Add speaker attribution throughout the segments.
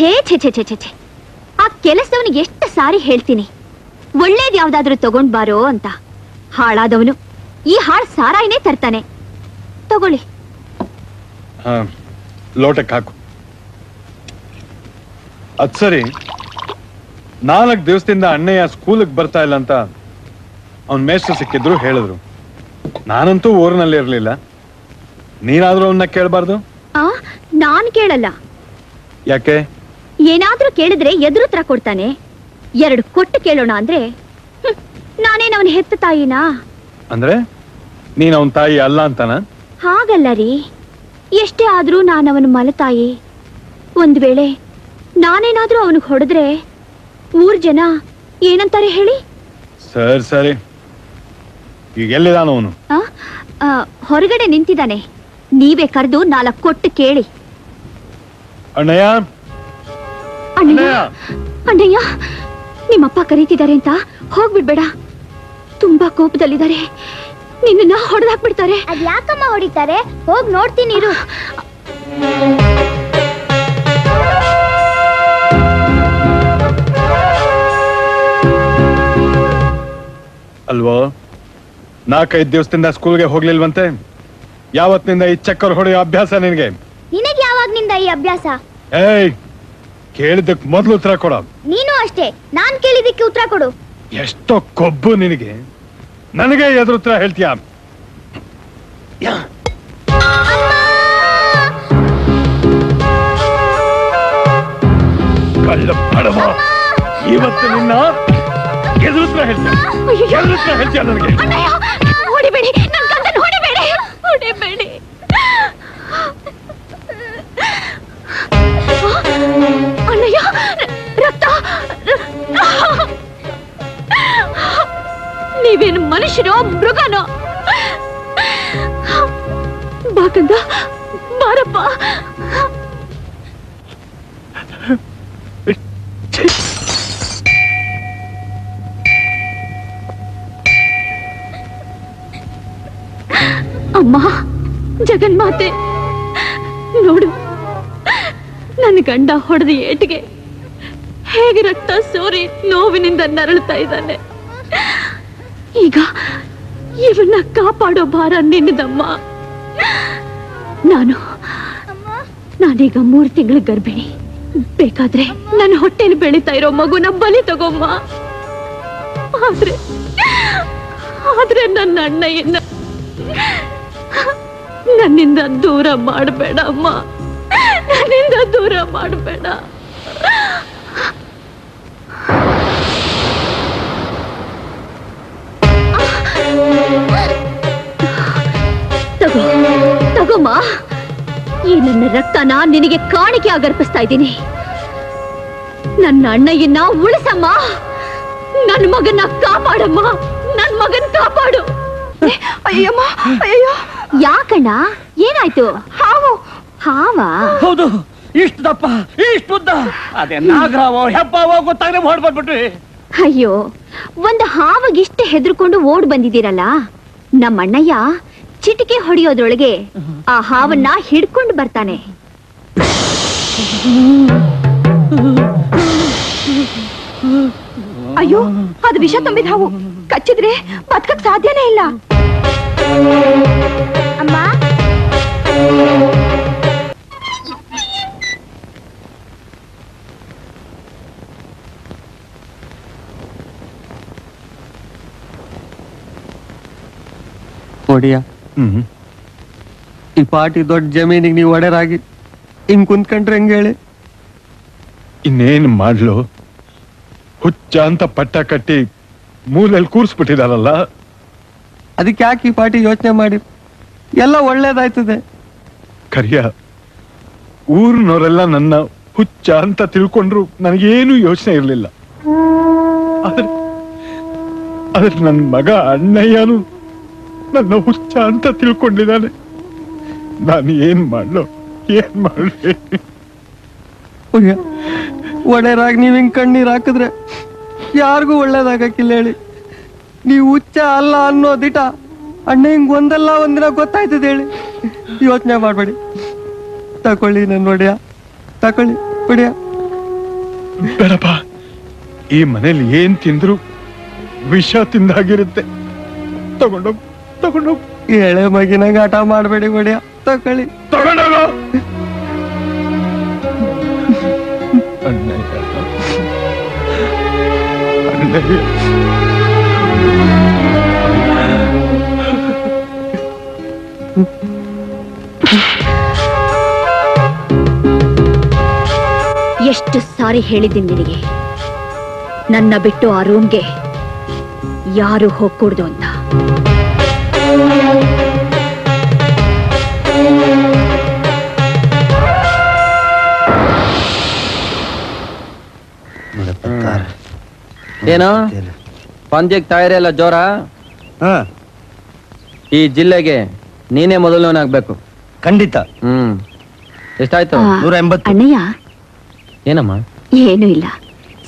Speaker 1: ಛೇ ಛೇ ಛೇ ಛೇ ಛೇ ಛೇ, ಆ ಕೆಲಸದವನಿಗೆ ಎಷ್ಟು ಸಾರಿ ಹೇಳ್ತೀನಿ ಒಳ್ಳೇದ್ ಯಾವ್ದಾದ್ರೂ ತಗೊಂಡ್ ಬಾರೋ ಅಂತ. ಹಾಳಾದವನು ಈ ಹಾಳ್ ಸಾರಾಯಿನೇ ತರ್ತಾನೆ. ತಗೊಳ್ಳಿ.
Speaker 2: ಲೋಟಕ್ಕೆ ಹಾಕು. ಅದ್ ಸರಿ, 4 ದಿವಸದಿಂದ ಅಣ್ಣಯ್ಯ ಸ್ಕೂಲಿಗೆ ಬರ್ತಾ ಇಲ್ಲ ಅಂತ ಅವನ್ ಮೇಷ್ಟ್ರು ಸಿಕ್ಕಿದ್ರು, ಹೇಳಿದ್ರು. ನಾನಂತೂ ಊರಿನಲ್ಲಿ ಇರ್ಲಿಲ್ಲ. ನೀನಾದ್ರೂ ಅವನ್ನ ಕೇಳಬಾರ್ದು?
Speaker 1: ನಾನ್ ಕೇಳಲ್ಲ.
Speaker 2: ಯಾಕೆ?
Speaker 1: ಏನಾದ್ರೂ ಕೇಳಿದ್ರೆ ಎದುರುತ್ರ ಕೊಡ್ತಾನೆ. 2 ಕೊಟ್ಟು ಕೇಳೋಣ ಅಂದ್ರೆ ನಾನೇನ್ ಅವನ ಹೆತ್ತ ತಾಯಿನಾ?
Speaker 2: ಅಂದ್ರೆ ನೀನ್ ಅವನ್ ತಾಯಿ ಅಲ್ಲ ಅಂತಾನ?
Speaker 1: ಹಾಗಲ್ಲ ರೀ, ಎಷ್ಟೇ ಆದ್ರೂ ನಾನವನ ಮಲತಾಯಿ. ಒಂದ್ ವೇಳೆ ನಾನೇನಾದ್ರೂ ಅವನಿಗೆ ಹೊಡೆದ್ರೆ ಊರ್ ಜನ ಏನಂತಾರೆ ಹೇಳಿ?
Speaker 2: ಸರಿ ಸರಿ, ಈಗ ಎಲ್ಲಿದಾನ ಅವನು?
Speaker 1: ಹೊರಗಡೆ ನಿಂತಿದ್ದಾನೆ. ನೀವೇ ಕರೆದು 4 ಕೊಟ್ಟು ಕೇಳಿ.
Speaker 2: ಅಣ್ಣಯ್ಯ
Speaker 1: ಅಣ್ಣಯ್ಯ ಅಣ್ಣಯ್ಯ, ನಿಮ್ಮಪ್ಪ ಕರೀತಿದ್ದಾರೆ ಅಂತ ಹೋಗ್ಬಿಡ್ಬೇಡ. ತುಂಬಾ ಕೋಪದಲ್ಲಿದ್ದಾರೆ. ನಿನ್ನ ಹೊಡೆದಾಕ್ಬಿಡ್ತಾರೆ.
Speaker 3: ಅದ್ ಯಾಕಮ್ಮ ಹೊಡಿತಾರೆ? ಹೋಗ್ ನೋಡ್ತೀನಿ ಇರು.
Speaker 2: ಅಲ್ವೋ, 4-5 ದಿವಸದಿಂದ ಸ್ಕೂಲ್ಗೆ ಹೋಗ್ಲಿಲ್ವಂತೆ. ಯಾವತ್ತಿನಿಂದ ಈ ಚಕ್ಕರ್ ಹೊಡೆಯೋ ಅಭ್ಯಾಸ ನಿನಗೆ?
Speaker 3: ನಿನಗೆ ಯಾವಾಗ್ನಿಂದ ಈ ಅಭ್ಯಾಸ?
Speaker 2: ಏಯ್, ಕೇಳಿದಕ್ ಮೊದ್ಲು ಉತ್ತರ ಕೊಡ.
Speaker 3: ನೀನು ಅಷ್ಟೇ, ನಾನ್ ಕೇಳಿದಕ್ಕೆ ಉತ್ತರ ಕೊಡು.
Speaker 2: ಎಷ್ಟೋ ಕೊಬ್ಬು ನಿನಗೆ, ನನಗೆ ಎದುರು ಉತ್ತರ ಹೇಳ್ತೀಯ? ಕಳ್ಳ ಬಡವ, ಇವತ್ತು ನಿನ್ನ ಎದುರು ಉತ್ತರ ಹೇಳ್ತೀಯ? ಎದುರು ಉತ್ತರ ಹೇಳ್ತೀಯ ನನಗೆ?
Speaker 1: ಹೊಡಿಬೇಡಿ, ನನ್ನ ಗಂಡನ ಹೊಡಿಬೇಡಿ, ಹೊಡಿಬೇಡಿ. ಅಣ್ಣಯ್ಯ, ರಕ್ತ! ನೀವೇನು ಮನುಷ್ಯನೋ ಮೃಗನೋ? ಬಾಕಂದ, ಬಾರಪ್ಪ. ಅಮ್ಮ, ಜಗನ್ಮಾತೆ ನೋಡು, ನನ್ನ ಗಂಡ ಹೊಡೆದ ಏಟಿಗೆ ಹೇಗೆ ರಕ್ತ ಸೋರಿ ನೋವಿನಿಂದ ನರಳುತ್ತಾ ಇದ್ದಾನೆ. ಈಗ ಇವನ್ನ ಕಾಪಾಡೋ ಭಾರ ನಿನ್ನದಮ್ಮ. ನಾನೀಗ 3 ತಿಂಗಳ ಗರ್ಭಿಣಿ. ಬೇಕಾದ್ರೆ ನನ್ನ ಹೊಟ್ಟೆಲಿ ಬೆಳೀತಾ ಇರೋ ಮಗುನ ಬಲಿ ತಗೊಮ್ಮ. ಆದ್ರೆ ನನ್ನ ಅಣ್ಣಯ್ಯನ ನನ್ನಿಂದ ದೂರ ಮಾಡಬೇಡ ಅಮ್ಮ, ನನ್ನಿಂದ ದೂರ ಮಾಡಬೇಡ. ತಗೋಮ್ಮ, ಈ ನನ್ನ ರಕ್ತನ ನಿನಗೆ ಕಾಣಿಕೆ ಆಗರ್ಪಿಸ್ತಾ ಇದ್ದೀನಿ. ನನ್ನ ಅಣ್ಣಯ್ಯನ ಉಳಿಸಮ್ಮ, ನನ್ನ ಮಗನ ಕಾಪಾಡಮ್ಮ, ನನ್ನ ಮಗನ್ ಕಾಪಾಡು. ಅಯ್ಯಮ್ಮ, ಅಯ್ಯೋ. ಯಾಕಣ್ಣ, ಏನಾಯ್ತು? ಹಾವ?
Speaker 4: ಹೌದು, ಇಷ್ಟು ದಪ್ಪ, ಇಷ್ಟು ಉದ್ದ. ಅದೇ ನಾಗರಾವೋ ಹೆಬ್ಬಾವೋ ಗೊತ್ತಾಗ್ರೆ ಓಡ್ ಬಂದ್ಬಿಟ್ರಿ.
Speaker 1: ಅಯ್ಯೋ, ಒಂದು ಹಾವಾಗಿಷ್ಟು ಹೆದರ್ಕೊಂಡು ಓಡ್ ಬಂದಿದ್ದೀರಲ್ಲ. ನಮ್ಮ ಅಣ್ಣಯ್ಯ ಚಿಟಿಕೆ ಹೊಡೆಯೋದ್ರೊಳಗೆ ಆ ಹಾವನ್ನ ಹಿಡ್ಕೊಂಡು ಬರ್ತಾನೆ. ಅಯ್ಯೋ, ಅದು ವಿಷ ತುಂಬಿದ ಹಾವು. ಕಚ್ಚಿದ್ರೆ ಬದುಕಕ್ ಸಾಧ್ಯನೇ ಇಲ್ಲ.
Speaker 3: ಅಮ್ಮ,
Speaker 4: ಒಡಿಯ, ಈ ಪಾಟಿ ದೊಡ್ಡ ಜಮೀನಿಗೆ ನೀವು ಒಡೆರಾಗಿ ಹಿಂಗ್ ಕುಂತ್ಕೊಂಡ್ರೆ ಹೆಂಗ ಹೇಳಿ?
Speaker 2: ಇನ್ನೇನ್ ಮಾಡ್ಲು? ಹುಚ್ಚ ಅಂತ ಪಟ್ಟ ಕಟ್ಟಿ ಮೂಲೆಯಲ್ಲಿ ಕೂರ್ಸ್ಬಿಟ್ಟಿದಾರಲ್ಲ.
Speaker 4: ಅದಕ್ಕೆ ಯಾಕೆ ಈ ಪಾಟಿ ಯೋಚನೆ ಮಾಡಿ? ಎಲ್ಲ ಒಳ್ಳೇದಾಯ್ತದೆ.
Speaker 2: ಕರಿಯ, ಊರಿನವರೆಲ್ಲ ನನ್ನ ಹುಚ್ಚ ಅಂತ ತಿಳ್ಕೊಂಡ್ರು ನನಗೇನು ಯೋಚನೆ ಇರ್ಲಿಲ್ಲ. ಆದ್ರೆ ನನ್ನ ಮಗ ಅಣ್ಣಯ್ಯನು ನನ್ನ ಹುಚ್ಚ ಅಂತ ತಿಳ್ಕೊಂಡಿದ್ದಾನೆ. ನಾನು ಏನ್ ಮಾಡ್ಲಿ?
Speaker 4: ಒಡೆರಾಗಿ ನೀವ್ ಹಿಂಗ್ ಕಣ್ಣೀರ್ ಹಾಕಿದ್ರೆ ಯಾರಿಗೂ ಒಳ್ಳೇದಾಗಕ್ಕಿಲ್ಲ ಹೇಳಿ. ನೀವು ಹುಚ್ಚ ಅಲ್ಲ ಅನ್ನೋ ದಿಟ ಅಣ್ಣ ಹಿಂಗ್ ಒಂದಲ್ಲ ಒಂದಿನ ಗೊತ್ತಾಯ್ತದೆ ಹೇಳಿ. ಯೋಚನೆ ಮಾಡ್ಬೇಡಿ. ತಕೊಳ್ಳಿ ನನ್ನ ಒಡೆಯ, ತಕೊಳ್ಳಿ ಒಡೆಯ.
Speaker 2: ಬೇಡಪ್ಪ, ಈ ಮನೇಲಿ ಏನ್ ತಿಂದ್ರು ವಿಷ ತಿಂದಾಗಿರುತ್ತೆ. ತಗೊಂಡೋಗ್
Speaker 4: ಎಳೆ ಮಗಿನಾಗ ಆಟ ಮಾಡಬೇಡಿ ಬಡಿಯ, ತಕೊಳ್ಳಿ.
Speaker 2: ತಗೊಂಡೋಗು. ಅಣ್ಣಯ್ಯ, ಅಣ್ಣಯ್ಯ.
Speaker 1: ಎಷ್ಟು ಸಾರಿ ಹೇಳಿದ್ದೀನಿ ನಿನಗೆ, ನನ್ನ ಬಿಟ್ಟು ಆ ರೂಮ್ಗೆ ಯಾರು ಹೋಗ್ಕೂಡ್ದು ಅಂತ.
Speaker 5: ಏನು ಪಂದ್ಯಕ್ಕೆ ತಯಾರಿ ಎಲ್ಲ ಜೋರ? ಈ ಜಿಲ್ಲೆಗೆ ನೀನೇ ಮೊದಲನೇವನಾಗ್ಬೇಕು.
Speaker 4: ಖಂಡಿತ.
Speaker 5: ಎಷ್ಟಾಯ್ತು?
Speaker 4: 180.
Speaker 1: ಅಣ್ಣಯ್ಯ,
Speaker 5: ಏನಮ್ಮ?
Speaker 1: ಏನು ಇಲ್ಲ,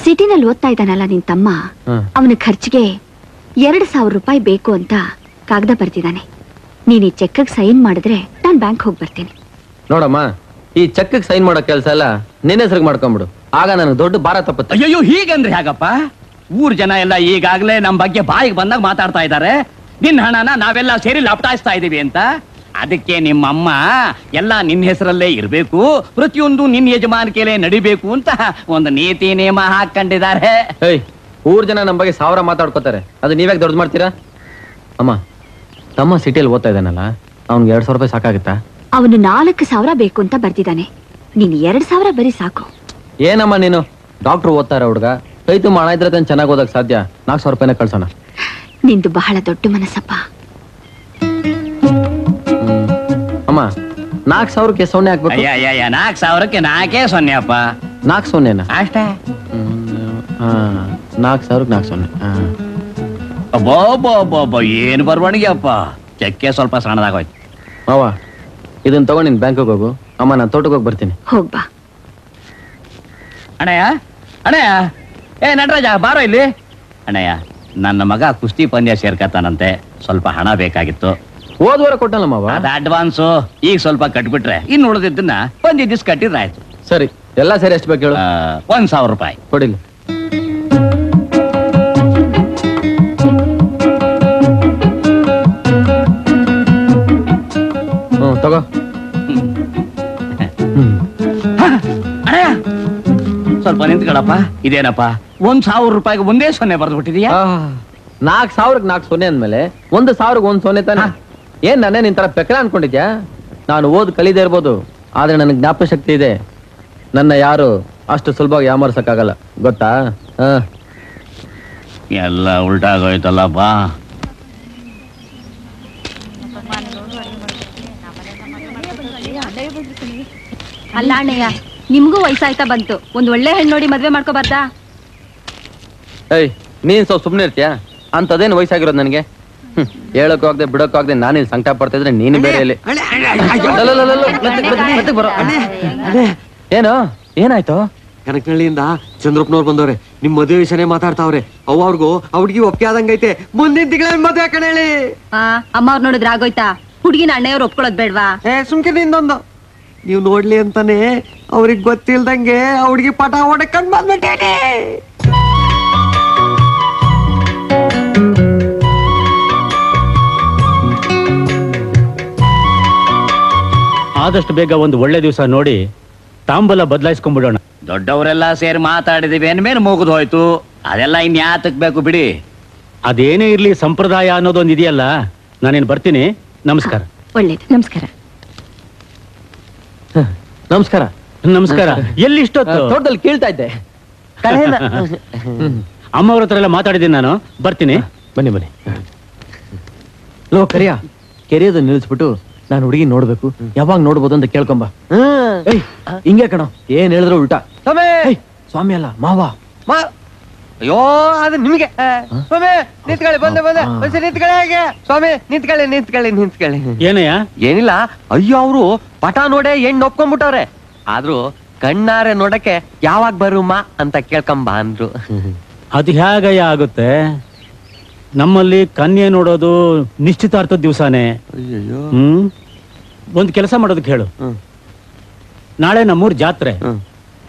Speaker 1: ಸಿಟಿನಲ್ಲಿ ಓದ್ತಾ ಇದ್ದಾನಲ್ಲ ನಿನ್ ತಮ್ಮ, ಅವನ ಖರ್ಚಿಗೆ 2,000 ರೂಪಾಯಿ ಬೇಕು ಅಂತ ಕಾಗದ ಬರ್ತಿದ್ದಾನೆ. ನೀನ್ ಈ ಚೆಕ್ಗೆ ಸೈನ್ ಮಾಡಿದ್ರೆ ನಾನ್ ಬ್ಯಾಂಕ್ ಹೋಗಿ ಬರ್ತೀನಿ.
Speaker 5: ನೋಡಮ್ಮ, ಈ ಚೆಕ್ಗೆ ಸೈನ್ ಮಾಡೋ ಕೆಲಸ ಎಲ್ಲ ನಿನ್ನ ಹೆಸರಿಗೆ ಮಾಡ್ಕೊಂಡ್ಬಿಡು, ಆಗ ನನಗೆ ದೊಡ್ಡ ಭಾರ ತಪ್ಪುತ್ತೆ.
Speaker 6: ಅಯ್ಯೋ, ಹೀಗಂದ್ರೆ ಹೇಗಪ್ಪ? ಊರ್ ಜನ ಎಲ್ಲ ಈಗಾಗ್ಲೇ ನಮ್ ಬಗ್ಗೆ ಬಾಯಿಗೆ ಬಂದಾಗ ಮಾತಾಡ್ತಾ ಇದ್ದಾರೆ. ನಿನ್ನ ಹಣನ ನಾವೆಲ್ಲ ಸೇರಿ ಲಪಟಾಯಿಸ್ತಾ ಇದೀವಿ ಅಂತ. ಅದಕ್ಕೆ ನಿಮ್ಮಮ್ಮ ಎಲ್ಲ ನಿನ್ನ ಹೆಸರಲ್ಲೇ ಇರ್ಬೇಕು, ಪ್ರತಿಯೊಂದು ನಿನ್ನ ಯಜಮಾನಿಕೆಲೇ ನಡಿಬೇಕು ಅಂತ ಒಂದು ನೀತಿ ನಿಯಮ ಹಾಕೊಂಡಿದ್ದಾರೆ.
Speaker 5: ಊರ್ ಜನ ನಮ್ಮ ಬಗ್ಗೆ 1000 ಮಾತಾಡ್ಕೋತಾರೆ, ಅದು ನೀವ್ಯಾಕೆ ದೊಡ್ಡ ಮಾಡ್ತೀರಾ? ಅಮ್ಮ, ತಮ್ಮ ಸಿಟಿಯಲ್ಲಿ ಓದ್ತಾ ಇದ್ದಾನಲ್ಲ, ಅವ್ನಿಗೆ 2,000 ರೂಪಾಯಿ ಸಾಕಾಗುತ್ತಾ?
Speaker 1: ಅವನು 4,000 ಬೇಕು ಅಂತ ಬರ್ತಿದ್ದಾನೆ, ನೀನ್ 2,000 ಬರೀ ಸಾಕು.
Speaker 5: ಏನಮ್ಮ ನೀನು? ಡಾಕ್ಟರ್ ಓದ್ತಾರ ಹುಡ್ಗ, ಕೈ ತುಂಬ ಹಣ ಇದ್ರೆ ತಾನು ಚೆನ್ನಾಗಿ ಓದಕ್ ಸಾಧ್ಯ. 4,000 ರೂಪಾಯಿನ ಕಳ್ಸೋಣ.
Speaker 1: ನಿಂದು ಬಹಳ ದೊಡ್ಡ ಮನಸ್ಸಪ್ಪ.
Speaker 5: ಅಮ್ಮ, 4,000ಕ್ಕೆ 0 ಹಾಕ್ಬೇಕು.
Speaker 6: 4,000ಕ್ಕೆ 4 0 ಅಪ್ಪ.
Speaker 5: 4 0
Speaker 6: ಅಷ್ಟೇ.
Speaker 5: 4,000ಕ್ಕೆ 4 0.
Speaker 6: ಅಬ್ಬಬ್ಬಬ್ಬ, ಏನು ಬರವಣಿಗೆ ಅಪ್ಪ. ಚೆಕ್ಕೆ ಸ್ವಲ್ಪ ಸಣ್ಣದಾಗೋಯ್ತು.
Speaker 5: ಮಾವ, ಇದನ್ನ ತಗೊಂಡು ನಿನ್ ಬ್ಯಾಂಕಿಗೆ ಹೋಗು. ಅಮ್ಮ, ನಾನು ತೋಟಕ್ಕೆ ಹೋಗಿ ಬರ್ತೀನಿ.
Speaker 1: ಹೋಗ್ಬಾ.
Speaker 6: ಅಣ್ಣಯ್ಯ, ಅಣ್ಣಯ್ಯ, ನಟರಾಜ ಬಾರೋ ಇಲ್ಲಿ. ಅಣ್ಣಯ್ಯ, ನನ್ನ ಮಗ ಕುಸ್ತಿ ಪಂದ್ಯ ಸೇರ್ಕತ್ತಾನಂತೆ, ಸ್ವಲ್ಪ ಹಣ ಬೇಕಾಗಿತ್ತು.
Speaker 5: ಹೋದ್ವಾರ ಕೊಟ್ಟಲ್ಲ ಮಾವ.
Speaker 6: ಅದ ಅಡ್ವಾನ್ಸು, ಈಗ ಸ್ವಲ್ಪ ಕಟ್ಬಿಟ್ರೆ ಇನ್ನು ಉಳಿದಿದ್ದನ್ನ ಪಂದ್ಯ ದಿವ್ಸ ಕಟ್ಟಿದ್ರೆ ಆಯ್ತು.
Speaker 5: ಸರಿ, ಎಲ್ಲ ಸೇರಿ ಎಷ್ಟು ಬೇಕು ಹೇಳು?
Speaker 6: 1,000 ರೂಪಾಯಿ
Speaker 5: ಕೊಡಿಲಿ. ತಗೋ.
Speaker 6: ಅಣ್ಣಯ್ಯ, ಸ್ವಲ್ಪ ನಿಂತ್ಕೊಳಪ್ಪ. ಇದೇನಪ್ಪ, 1,000 ರೂಪಾಯಿಗೆ ಒಂದೇ 0 ಬರ್ದು ಬಿಟ್ಟಿದೀಯಾ?
Speaker 5: 4,000ಕ್ಕೆ 4 0 ಅಂದ್ಮೇಲೆ 1,000ಕ್ಕೆ 1 0 ತಾನೆ? ಏನ್ ನಾನೇ ನಿನ್ ತರ ಪೆಕ್ಕಳ ಅನ್ಕೊಂಡಿದ್ಯಾ? ನಾನು ಓದ್ ಕಲಿದೇ ಇರ್ಬೋದು, ಆದ್ರೆ ನನಗೆ ಜ್ಞಾಪಕ ಶಕ್ತಿ ಇದೆ. ನನ್ನ ಯಾರು ಅಷ್ಟು ಸುಲಭವಾಗಿ ಯಾಮರ್ಸಕ್ಕಾಗಲ್ಲ, ಗೊತ್ತಾ?
Speaker 6: ಎಲ್ಲ ಉಲ್ಟಾಗೋಯ್ತಲ್ಲಪ್ಪ.
Speaker 1: ಅಲ್ಲ ಅಣ್ಣಯ್ಯ, ನಿಮ್ಗೂ ವಯಸ್ಸಾಯ್ತಾ ಬಂತು, ಒಂದ್ ಒಳ್ಳೆ ಹೆಣ್ಣು ನೋಡಿ ಮದ್ವೆ ಮಾಡ್ಕೋಬಾರ್ದಾ?
Speaker 5: ನೀನ್ ಸ್ವಲ್ಪ ಸುಮ್ನೆ ಇರ್ತೀಯಾ? ಅಂತದೇನು ವಯಸ್ಸಾಗಿರೋದು ನನಗೆ? ಹೇಳಕ್ ಹೋಗದೆ ಬಿಡಕ್ ಹೋಗದೆ ನಾನಿಲ್ಲಿ ಸಂಕಟ ಪಡ್ತಾ ಇದ್ರೆ ನೀನು ಬೇರೆ ಇಲ್ಲಿ. ಏನು ಏನಾಯ್ತು?
Speaker 4: ಕನಕನಹಳ್ಳಿಯಿಂದ ಚಂದ್ರಪ್ಪನವ್ರು ಬಂದವ್ರೆ, ನಿಮ್ ಮದುವೆ ವಿಷಯನೇ ಮಾತಾಡ್ತಾವ್ರೆ. ಅವ್ರಿಗೂ ಹುಡುಗಿ ಒಪ್ಪಿಗೆ ಆದಂಗೈತೆ, ಮುಂದಿನ ತಿಂಗಳ ಮದುವೆ ಕಣಳ್ಳಿ.
Speaker 1: ಅಮ್ಮ ಅವ್ರು ನೋಡಿದ್ರೆ ಆಗೋಯ್ತಾ? ಹುಡುಗಿನ ಅಣ್ಣಯ್ಯವ್ರು ಒಪ್ಕೊಳ್ಳೋದ್ ಬೇಡ್ವಾ?
Speaker 4: ಸುಮ್ಕೆ ನಿಂದೊಂದು ನೀವು ನೋಡ್ಲಿ ಅಂತಾನೆ ಅವ್ರಿಗೆ ಗೊತ್ತಿಲ್ದಂಗೆ ಹುಡುಗಿ ಪಟ ಹೊಡಕಂಡ್ ಬಂದ್ಬಿಟ್ಟೇನೆ.
Speaker 7: ಆದಷ್ಟು ಬೇಗ ಒಂದು ಒಳ್ಳೆ ದಿವಸ ನೋಡಿ ತಾಂಬೂಲ ಬದಲಾಯಿಸ್ಕೊಂಡ್ಬಿಡೋಣ.
Speaker 6: ದೊಡ್ಡವರೆಲ್ಲ ಸೇರಿ ಮಾತಾಡಿದಿವಿ ಅಂದ್ಮೇಲೆ ಮುಗಿದು ಹೋಯ್ತು. ಅದೆಲ್ಲ ಇನ್ಯಾತಕ್ ಬೇಕು ಬಿಡಿ.
Speaker 7: ಅದೇನೇ ಇರ್ಲಿ, ಸಂಪ್ರದಾಯ ಅನ್ನೋದೊಂದು ಇದೆಯಲ್ಲ. ನಾನೇನು ಬರ್ತೀನಿ. ನಮಸ್ಕಾರ.
Speaker 1: ಒಳ್ಳೇದು. ನಮಸ್ಕಾರ.
Speaker 5: ನಮಸ್ಕಾರ.
Speaker 7: ನಮಸ್ಕಾರ. ಎಲ್ಲಿ ಇಷ್ಟೊತ್ತು?
Speaker 5: ತೋಟದಲ್ಲಿ ಕೇಳ್ತಾ ಇದ್ದೆ.
Speaker 7: ಅಮ್ಮವ್ರ ಹತ್ರ ಎಲ್ಲ ಮಾತಾಡಿದ್ದೀನಿ ನಾನು. ಬರ್ತೀನಿ.
Speaker 5: ಬನ್ನಿ ಬನ್ನಿ. ಲೋ ಕರಿಯ, ಕೆರೆಯೋದು ನಿಲ್ಲಿಸ್ಬಿಟ್ಟು ನಾನು ಹುಡುಗಿ ನೋಡ್ಬೇಕು, ಯಾವಾಗ ನೋಡ್ಬೋದು ಅಂತ ಕೇಳ್ಕೊಂಬ. ಹಿಂಗೆ ಕಣೋ, ಏನ್ ಹೇಳಿದ್ರು ಉಲ್ಟಾ. ಸ್ವಾಮಿ ಅಲ್ಲ ಮಾವ.
Speaker 4: ಅಯ್ಯೋ, ಅದು ನಿಮ್ಗೆ. ಸ್ವಾಮಿ ನಿಂತ್ಕೊಳ್ಳಿ, ಬಂದೆ ನಿಂತ್ಕೊಳ್ಳಿ. ಹೇಗೆ ಸ್ವಾಮಿ ನಿಂತ್ಕೊಳ್ಳಿ.
Speaker 7: ಏನಯ್ಯ?
Speaker 4: ಏನಿಲ್ಲ, ಅಯ್ಯೋ ಅವರು ಪಟ ನೋಡೆ ಹೆಣ್ಣು ಒಪ್ಕೊಂಡ್ಬಿಟ್ಟವ್ರೆ. ಆದ್ರೂ ಕಣ್ಣಾರೆ ನೋಡಕ್ಕೆ ಯಾವಾಗ ಬರುಮ್ಮ ಅಂತ ಕೇಳ್ಕೊಂಬ ಅಂದ್ರು.
Speaker 7: ಅದು ಹೇಗಯ್ಯ ಆಗುತ್ತೆ? ನಮ್ಮಲ್ಲಿ ಕನ್ಯೆ ನೋಡೋದು ನಿಶ್ಚಿತಾರ್ಥದ ದಿವಸನೇ. ಒಂದ್ ಕೆಲಸ ಮಾಡೋದಕ್ಕೆ ಹೇಳು. ನಾಳೆ ನಮ್ಮೂರ್ ಜಾತ್ರೆ,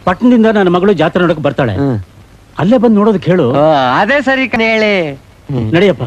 Speaker 7: ಪಟ್ಟಣದಿಂದ ನನ್ನ ಮಗಳು ಜಾತ್ರೆ ನೋಡಕ್ ಬರ್ತಾಳೆ. ಅಲ್ಲೇ ಬಂದು ನೋಡೋದಕ್ಕೆ ಹೇಳು.
Speaker 4: ಅದೇ ಸರಿ ಕಣ್ ಹೇಳಿ.
Speaker 7: ನಡಿಯಪ್ಪ.